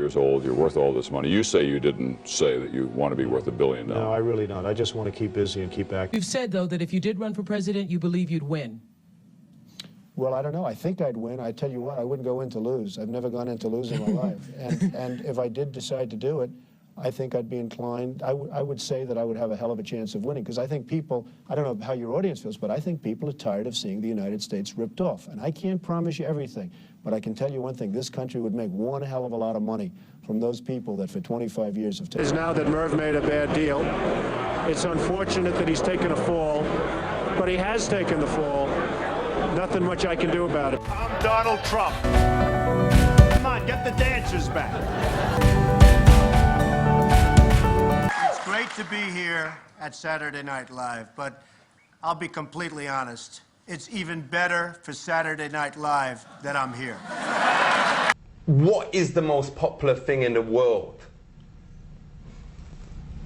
years old, you're worth all this money. You say you didn't say that you want to be worth $1 billion. No, I really don't. I just want to keep busy and keep active. You've said, though, that if you did run for president, you believe you'd win. Well, I don't know. I think I'd win. I tell you what, I wouldn't go in to lose. I've never gone in to lose in my life. And if I did decide to do it, I think I'd be inclined, I would say that I would have a hell of a chance of winning, because I think people, I don't know how your audience feels, but I think people are tired of seeing the United States ripped off. And I can't promise you everything, but I can tell you one thing, this country would make one hell of a lot of money from those people that for 25 years have taken. Is now that Merv made a bad deal. It's unfortunate that he's taken a fall, but he has taken the fall. Nothing much I can do about it. I'm Donald Trump. Come on, get the dancers back. It's great to be here at Saturday Night Live, but I'll be completely honest. It's even better for Saturday Night Live that I'm here. What is the most popular thing in the world?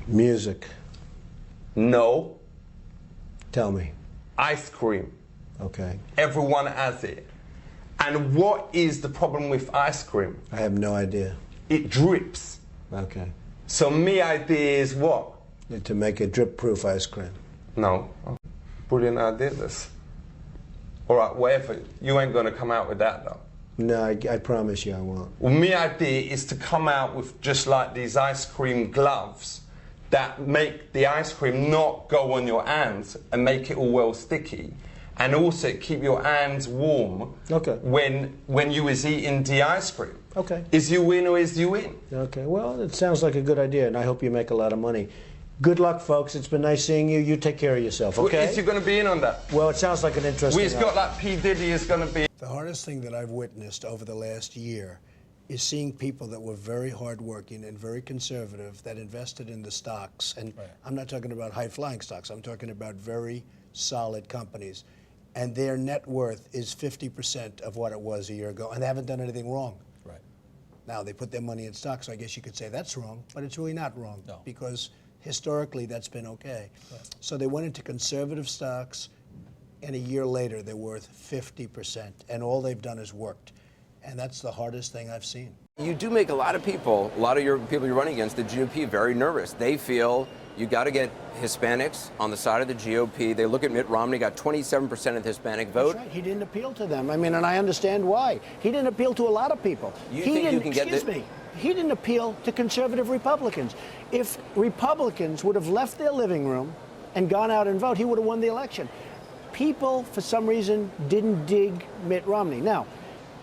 Music. No. Tell me. Ice cream. Okay. Everyone has it. And what is the problem with ice cream? I have no idea. It drips. Okay. So my idea is what? To make a drip-proof ice cream. No. Brilliant idea, this. All right, whatever. You ain't going to come out with that, though. No, I promise you I won't. Well, my idea is to come out with just like these ice cream gloves that make the ice cream not go on your hands and make it all well sticky. And also keep your hands warm. Okay. When you is eating the ice cream. Okay. Is you win or is you win? Okay, well, it sounds like a good idea, and I hope you make a lot of money. Good luck, folks. It's been nice seeing you. You take care of yourself, okay? Well, is you going to be in on that? Well, it sounds like an interesting... We've got like P. Diddy is going to be... The hardest thing that I've witnessed over the last year is seeing people that were very hardworking and very conservative that invested in the stocks. And right. I'm not talking about high-flying stocks. I'm talking about very solid companies. And their net worth is 50% of what it was a year ago, and they haven't done anything wrong. Right. Now, they put their money in stocks, so I guess you could say that's wrong, but it's really not wrong, no. Because historically that's been okay. Right. So they went into conservative stocks, and a year later they're worth 50%, and all they've done is worked. And that's the hardest thing I've seen. You do make a lot of people, your people you're running against, the GOP, very nervous. They feel you got to get Hispanics on the side of the GOP. They look at Mitt Romney, got 27% of the Hispanic vote. That's right. He didn't appeal to them. I mean, and I understand why. He didn't appeal to a lot of people. You think you can get Excuse me. He didn't appeal to conservative Republicans. If Republicans would have left their living room and gone out and vote, he would have won the election. People, for some reason, didn't dig Mitt Romney. Now,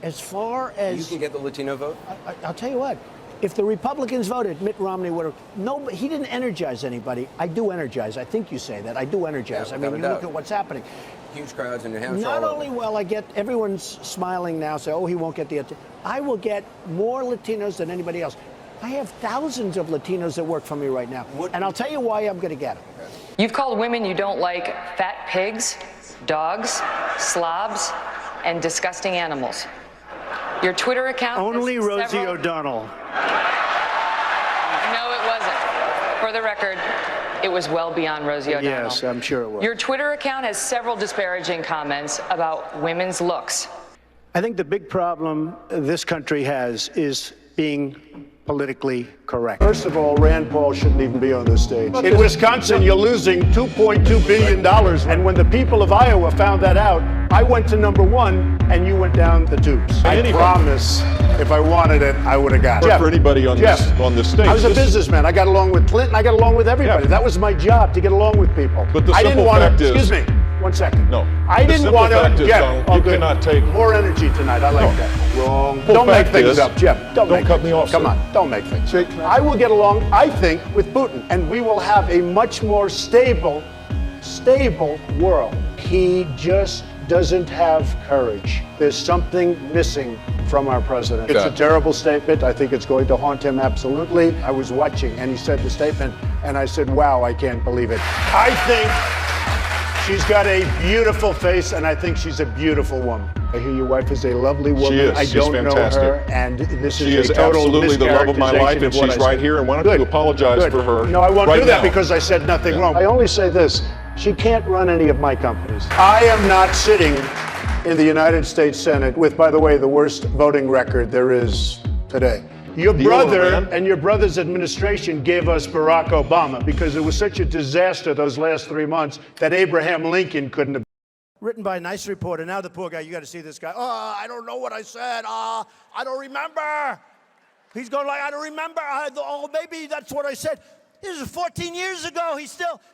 as far as... You can get the Latino vote? I'll tell you what. If the Republicans voted, Mitt Romney would have... No, he didn't energize anybody. I do energize. I think you say that. I do energize. Yeah, I mean, you look at what's happening. Huge crowds in New Hampshire. Not only will I get... Everyone's smiling now, say, oh, he won't get the... I will get more Latinos than anybody else. I have thousands of Latinos that work for me right now. And I'll tell you why I'm going to get them. You've called women you don't like fat pigs, dogs, slobs, and disgusting animals. Your Twitter account... Only Rosie O'Donnell. No, it wasn't. For the record, it was well beyond Rosie O'Donnell. Yes, I'm sure it was. Your Twitter account has several disparaging comments about women's looks. I think the big problem this country has is being politically correct. First of all, Rand Paul shouldn't even be on this stage. In Wisconsin, you're losing $2.2 billion. And when the people of Iowa found that out, I went to #1 and you went down the tubes. I promise if I wanted it, I would have got it. Jeff, for anybody on this stage. I was a businessman. I got along with Clinton. I got along with everybody. Yeah. That was my job, to get along with people. But the I didn't simple want fact to, is... excuse me, 1 second. No. I didn't want to, Jeff, you cannot take... more energy tonight. I like that. Wrong. Don't make things up, Jeff. Don't cut me off. Come on, don't make things up. I will get along, I think, with Putin, and we will have a much more stable world. He just doesn't have courage. There's something missing from our president. It's a terrible statement. I think it's going to haunt him absolutely. I was watching, and he said the statement, and I said, wow, I can't believe it. I think she's got a beautiful face, and I think she's a beautiful woman. I hear your wife is a lovely woman. She is. I don't She's know fantastic. her, and this She is is a total absolutely the love of my life, and mischaracterization of what she's I right said. here, and why don't you apologize for her? No, I won't right do that now. because I said nothing wrong. I only say this. She can't run any of my companies. I am not sitting in the United States Senate with, by the way, the worst voting record there is today. Your Deal with brother Iran? and your brother's administration gave us Barack Obama because it was such a disaster those last 3 months that Abraham Lincoln couldn't have. Written by a nice reporter. Now the poor guy, you got to see this guy. Oh, I don't know what I said. I don't remember. He's going like, I don't remember. Oh, maybe that's what I said. This is 14 years ago.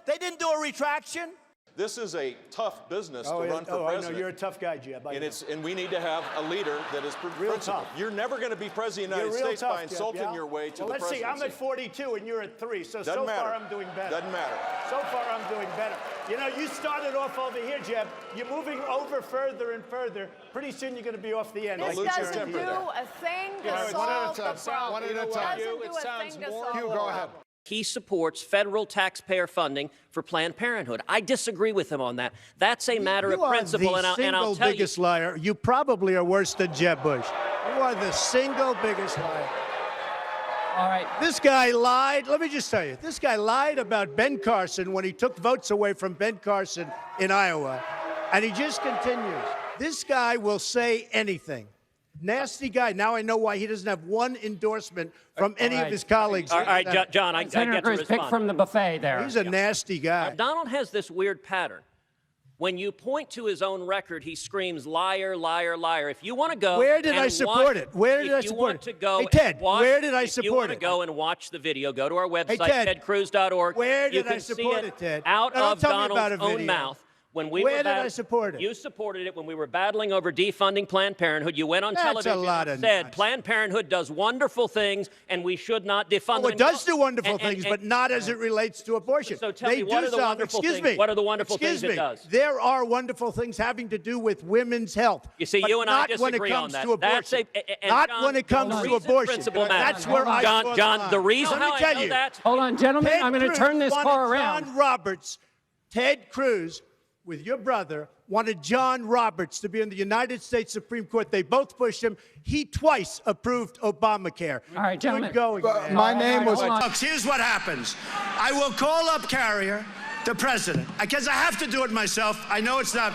They didn't do a retraction. This is a tough business to run for I president. know. You're a tough guy, Jeb. And we need to have a leader that is principled. tough. You're never going to be president of the United States by insulting your way to the presidency. Let's see. I'm at 42 and you're at 3. So Doesn't matter. far I'm doing better. Doesn't matter. So far I'm doing better. You know, you started off over here, Jeb. You're moving over further and further. Pretty soon you're going to be off the end. This doesn't do a thing to solve the problem. One at a time. Doesn't do a thing to solve the Go problem. ahead. He supports federal taxpayer funding for Planned Parenthood. I disagree with him on that. That's a matter of principle, and I'll tell you. You are the single biggest liar. You probably are worse than Jeb Bush. You are the single biggest liar. All right. This guy lied. Let me just tell you, this guy lied about Ben Carson when he took votes away from Ben Carson in Iowa, and he just continues. This guy will say anything. Nasty guy. Now I know why he doesn't have one endorsement from any of his colleagues. All right, John, I get to respond. Pick from the buffet there. He's a nasty guy. Donald has this weird pattern. When you point to his own record, he screams, liar, liar, liar. If you want to go Where did I support it? Where did I support it? To go Hey, Ted, where did I If you support want to it? go and watch the video, go to our website, Ted, tedcruz.org. where You did I can see support it, Ted? out No, don't of tell me about Donald's a own video. mouth. When we Where were did I support it? You supported it when we were battling over defunding Planned Parenthood. You went on That's television a lot and of said nuts. Planned Parenthood does wonderful things and we should not defund Oh, them. it does do wonderful things, and- but not as it relates to abortion. So tell They me, what do are the some- wonderful excuse things? me. What are the wonderful Excuse things me. it does? There are wonderful things having to do with women's health. You see, but you and I not when it disagree on comes that. to abortion. That's and not John, when it comes the to reason abortion. principle matters. That's where I draw the John, line. the reason Let me how tell I know you. that. Hold on, gentlemen. Ted I'm going to Cruz turn this wanted car around. John Roberts, Ted Cruz, with your brother, wanted John Roberts to be in the United States Supreme Court. They both pushed him. He twice approved Obamacare. All right, gentlemen. Good going, man. My name was... Folks, here's what happens. I will call up Carrier, the president, because I have to do it myself. I know it's not...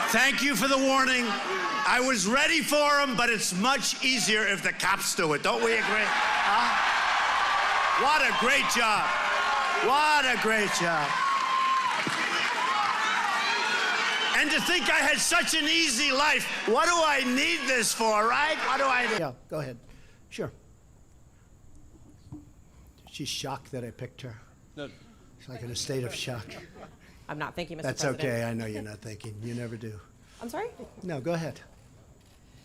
Thank you for the warning. I was ready for him, but it's much easier if the cops do it. Don't we agree? Huh? What a great job. What a great job. And to think I had such an easy life. What do I need this for, right? What do I need? Yeah, go ahead. Sure. She's shocked that I picked her. No. She's like in a state of shock. I'm not thinking, Mr. That's President. okay. I know you're not thinking. You never do. I'm sorry? No, go ahead.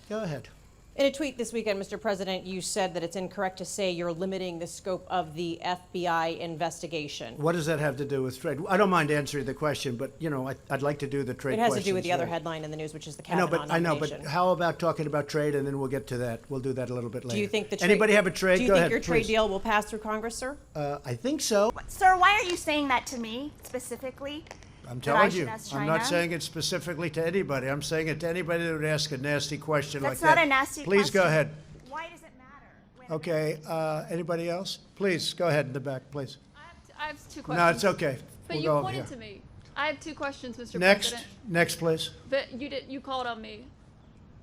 Go ahead. In a tweet this weekend, Mr. President, you said that it's incorrect to say you're limiting the scope of the FBI investigation. What does that have to do with trade? I don't mind answering the question, but, you know, I'd like to do the trade It has to do with the other questions, headline in the news, which is the I know, Kavanaugh but nomination. how about talking about trade, and then we'll get to that. We'll do that a little bit later. Do you think the trade, Anybody have a trade? Do you Go think ahead, your trade please. deal will pass through Congress, sir? I think so. Sir, why are you saying that to me specifically? I'm that I telling should you. ask I'm not China? saying it specifically to anybody. I'm saying it to anybody that would ask a nasty question like That's that. not a nasty Please go question. ahead. Why does it matter? Okay. Anybody else? Please go ahead in the back, please. I have two questions. No, it's okay. But We'll you go over pointed here. to me. I have two questions, Mr. Next, President. next, please. But you called on me.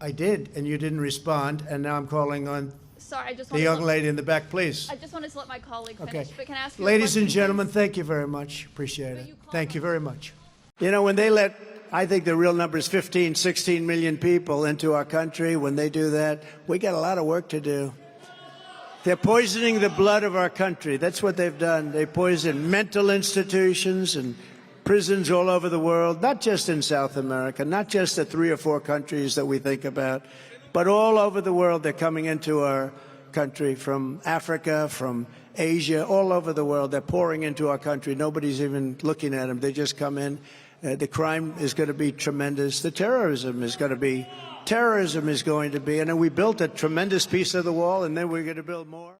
I did, and you didn't respond, and now I'm calling on Sorry, I just the wanted young to, lady in the back, please. I just wanted to let my colleague Okay. finish. But can I ask you a Ladies and question, gentlemen, please? thank you very much. Appreciate it. Thank you very much. You know, when they let, I think the real number is 15, 16 million people into our country, when they do that, we got a lot of work to do. They're poisoning the blood of our country. That's what they've done. They poison mental institutions and prisons all over the world, not just in South America, not just the 3 or 4 countries that we think about, but all over the world. They're coming into our country from Africa, from Asia, all over the world. They're pouring into our country. Nobody's even looking at them. They just come in. The crime is going to be tremendous. The terrorism is going to be, and then we built a tremendous piece of the wall, and then we're going to build more.